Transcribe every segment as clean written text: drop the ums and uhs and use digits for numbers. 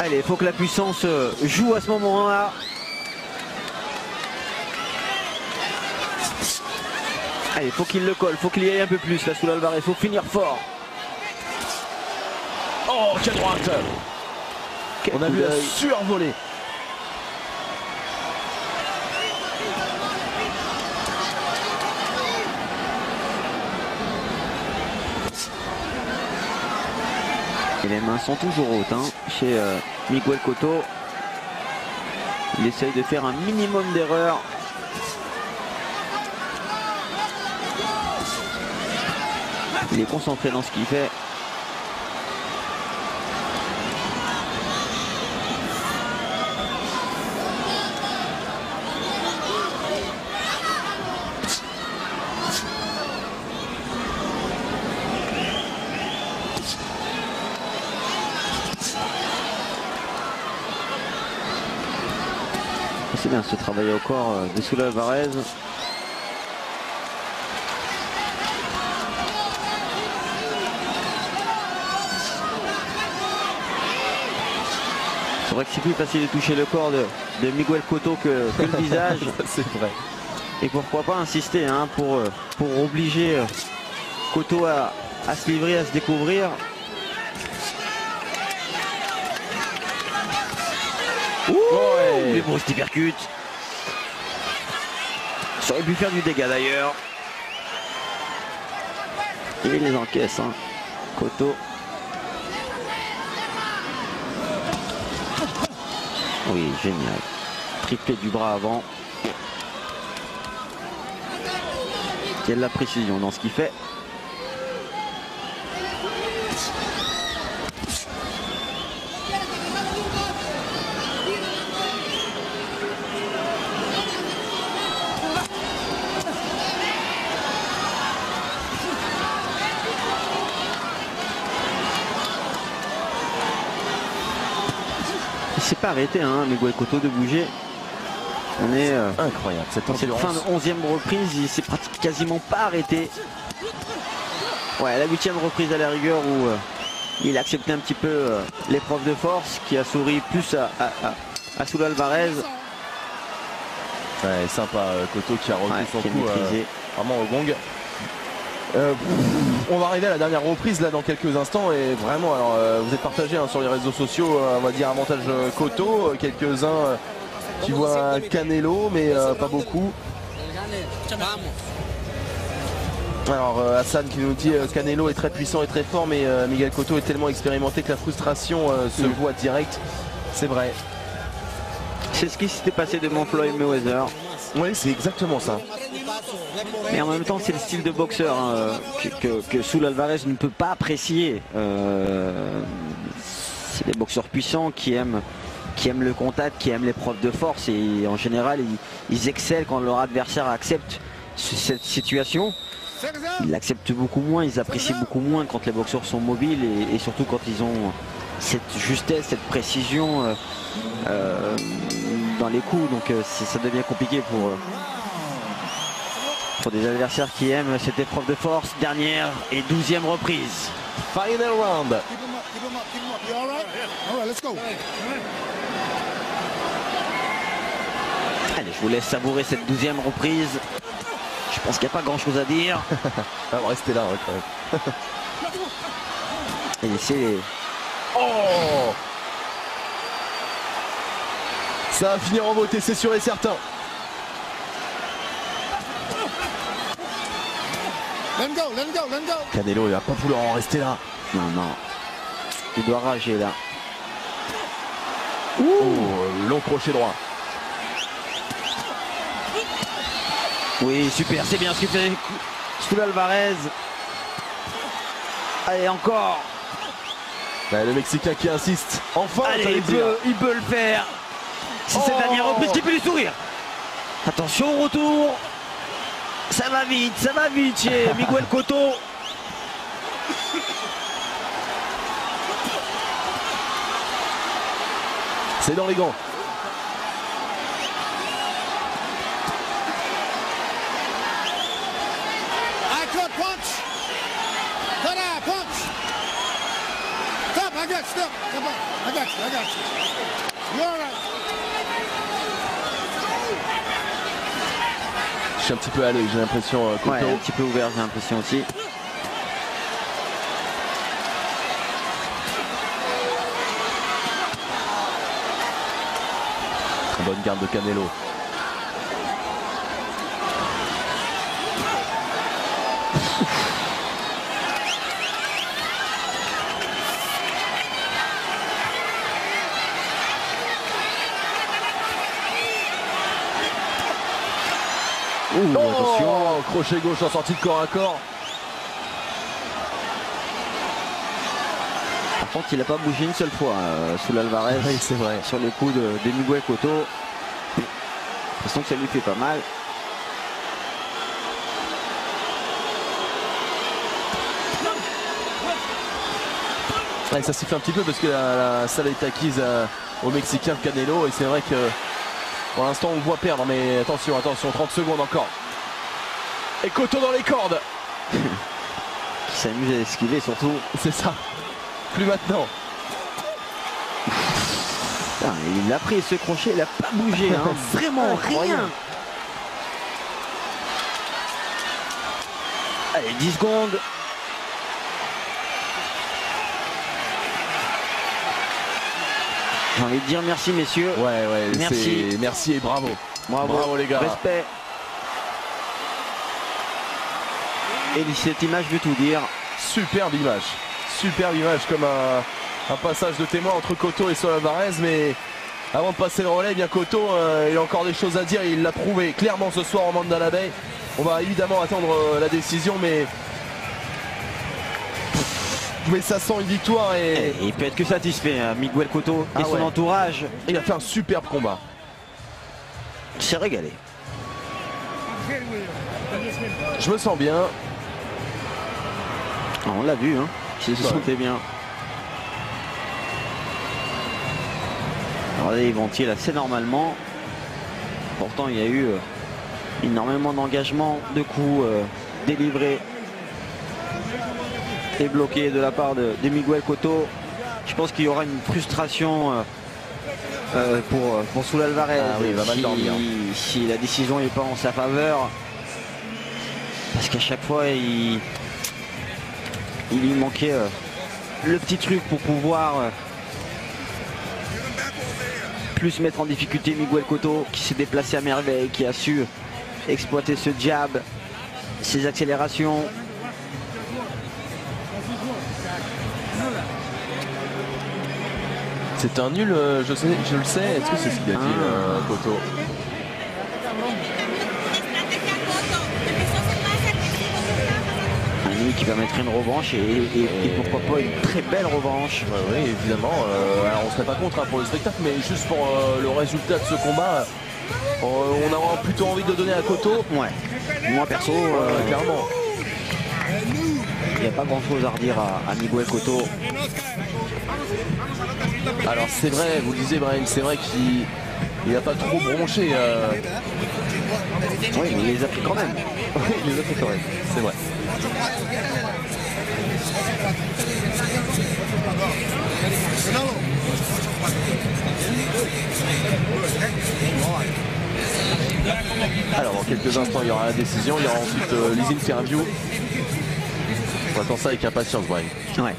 Allez, il faut que la puissance joue à ce moment-là. Allez, il faut qu'il le colle, il faut qu'il y aille un peu plus là sous l'Alvarez, il faut finir fort. Oh, quelle droite! On a vu la survolée. Et les mains sont toujours hautes hein, chez Miguel Cotto. Il essaye de faire un minimum d'erreurs. Il est concentré dans ce qu'il fait. C'est bien ce travail au corps de Saúl Alvarez. C'est vrai que c'est plus facile de toucher le corps de Miguel Cotto que le visage. C'est vrai. Et pourquoi pas insister hein, pour obliger Cotto à se livrer, à se découvrir. Ouh, ouais. Mais bon, c'était percute. Ça aurait pu faire du dégât d'ailleurs. Et il les encaisse, hein. Cotto. Oui, génial. Triplé du bras avant. Il y a de la précision dans ce qu'il fait. Il s'est pas arrêté, hein, Miguel Cotto, de bouger. On est incroyable cette endurance. Fin de 11e reprise, il s'est quasiment pas arrêté. Ouais, la 8e reprise à la rigueur où il a accepté un petit peu l'épreuve de force qui a souri plus à Saúl Alvarez. Ouais, sympa, Cotto qui a retenu son coup vraiment au gong. On va arriver à la dernière reprise là dans quelques instants et vraiment alors vous êtes partagés hein, sur les réseaux sociaux, on va dire avantage Cotto, quelques-uns qui voient Canelo mais pas beaucoup. Alors Hassan qui nous dit Canelo est très puissant et très fort mais Miguel Cotto est tellement expérimenté que la frustration se voit direct. C'est vrai. C'est ce qui s'était passé devant Floyd Mayweather. Oui, c'est exactement ça. Mais en même temps, c'est le style de boxeur hein, que Saúl Alvarez ne peut pas apprécier. C'est des boxeurs puissants qui aiment le contact, qui aiment l'épreuve de force. Et en général, ils excellent quand leur adversaire accepte cette situation. Ils l'acceptent beaucoup moins, ils apprécient beaucoup moins quand les boxeurs sont mobiles et surtout quand ils ont cette justesse, cette précision dans les coups. Donc ça devient compliqué pour des adversaires qui aiment cette épreuve de force. Dernière et 12e reprise. Final round. Allez, je vous laisse savourer cette 12e reprise. Je pense qu'il n'y a pas grand chose à dire. On va rester là quand même. Et c'est... Oh, ça va finir en beauté, c'est sûr et certain. Canelo il va pas vouloir en rester là. Non, non. Il doit rager là. Oh, long crochet droit. Oui, super, c'est bien ce que fait Saúl Alvarez. Allez, encore. Bah, le Mexicain qui insiste. Enfin, allez, il peut le faire. C'est cette dernière reprise qui peut lui sourire. Attention au retour. Ça va vite chez Miguel Cotto. C'est dans les gants. Je suis un petit peu à l'œil, j'ai l'impression. Ouais, un petit peu ouvert, j'ai l'impression aussi. Très bonne garde de Canelo. Attention, crochet gauche en sortie de corps à corps. Par contre, il n'a pas bougé une seule fois sous l'Alvarez. Oui, c'est vrai. Sur les coups de Miguel Cotto. De toute façon, ça lui fait pas mal. Ouais, ça siffle un petit peu parce que la salle est acquise au Mexicain Canelo. Et c'est vrai que pour l'instant, on le voit perdre. Mais attention, attention, 30 secondes encore. Et Cotto dans les cordes. Qui s'amuse à esquiver surtout. C'est ça. Plus maintenant. Putain, il a pris ce crochet, il n'a pas bougé. Hein. Vraiment rien. Allez, 10 secondes. J'ai envie de dire merci, messieurs. Ouais, merci. Merci et bravo. Bravo les gars. Respect. Et cette image veut tout dire. Superbe image. Superbe image, comme un passage de témoin entre Cotto et Saul Alvarez. Mais avant de passer le relais, bien Cotto, il a encore des choses à dire. Il l'a prouvé clairement ce soir au Mandalay Bay. On va évidemment attendre la décision, mais ça sent une victoire. Et il peut être que satisfait, hein, Miguel Cotto et son entourage. Il a fait un superbe combat. Il s'est régalé. Je me sens bien. On l'a vu, hein. Il se sentait bien. Regardez, il ventile assez normalement. Pourtant, il y a eu énormément d'engagement, de coups délivrés et bloqués de la part de Miguel Cotto. Je pense qu'il y aura une frustration pour Saul Alvarez. Ah oui, il va mal dormir. Si la décision n'est pas en sa faveur. Parce qu'à chaque fois, il lui manquait le petit truc pour pouvoir plus mettre en difficulté Miguel Cotto, qui s'est déplacé à merveille, qui a su exploiter ce jab, ses accélérations. C'est un nul, je le sais. Est-ce que c'est ce qu'il a dit, Cotto? Qui va mettre une revanche et pourquoi pas une très belle revanche. Oui, évidemment. Alors on serait pas contre pour le spectacle, mais juste pour le résultat de ce combat, on aura plutôt envie de donner à Cotto. Ouais. Moi perso, clairement. Il n'y a pas grand chose à redire à Miguel Cotto. Alors c'est vrai, vous le disiez Brian, c'est vrai qu'il n'a pas trop bronché. Oui, mais il les a pris quand même. Oui, il les a pris quand même, c'est vrai. Alors dans quelques instants il y aura la décision, il y aura ensuite les interviews. On attend ça avec impatience, Brian. Ouais.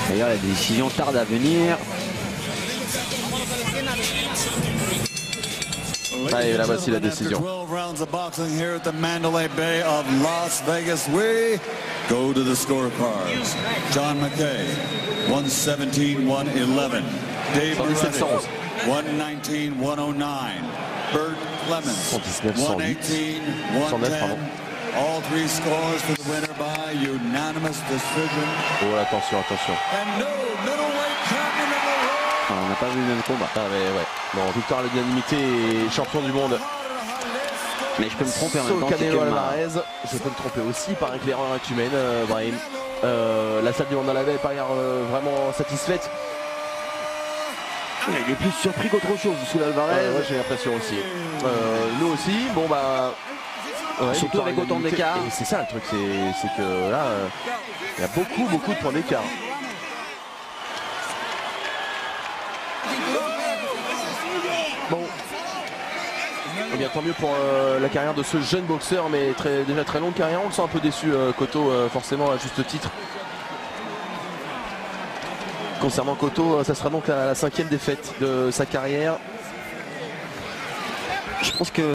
D'ailleurs la décision tarde à venir. Allez, là voici la décision. 12 rounds of boxing here at the Mandalay Bay of Las Vegas. We go to the scorecards. John McKay, 117-111. Dave Moretti, 119-109. Bert Clemens, 118-110. All three scores for the winner by unanimous decision. Oh, attention, attention. And no middleweight champion in the world. On n'a pas vu le même combat. Ah mais ouais. Bon, victoire à l'unanimité et champion du monde. Mais je peux me tromper en même Saul temps. Canelo Alvarez. Je peux me tromper aussi par éclaireur humaine, Brahim. La salle du Mandalay Bay a l'air vraiment satisfaite. Il est plus surpris qu'autre chose sous l'Alvarez. Ouais, j'ai l'impression aussi. Nous aussi. Bon bah. Ouais, surtout avec autant d'écart. Et c'est ça le truc, c'est que là, il y a beaucoup de points d'écart. Bon, eh bien tant mieux pour la carrière de ce jeune boxeur, mais déjà très longue carrière. On le sent un peu déçu, Cotto, forcément à juste titre. Concernant Cotto, ça sera donc la 5e défaite de sa carrière. Je pense que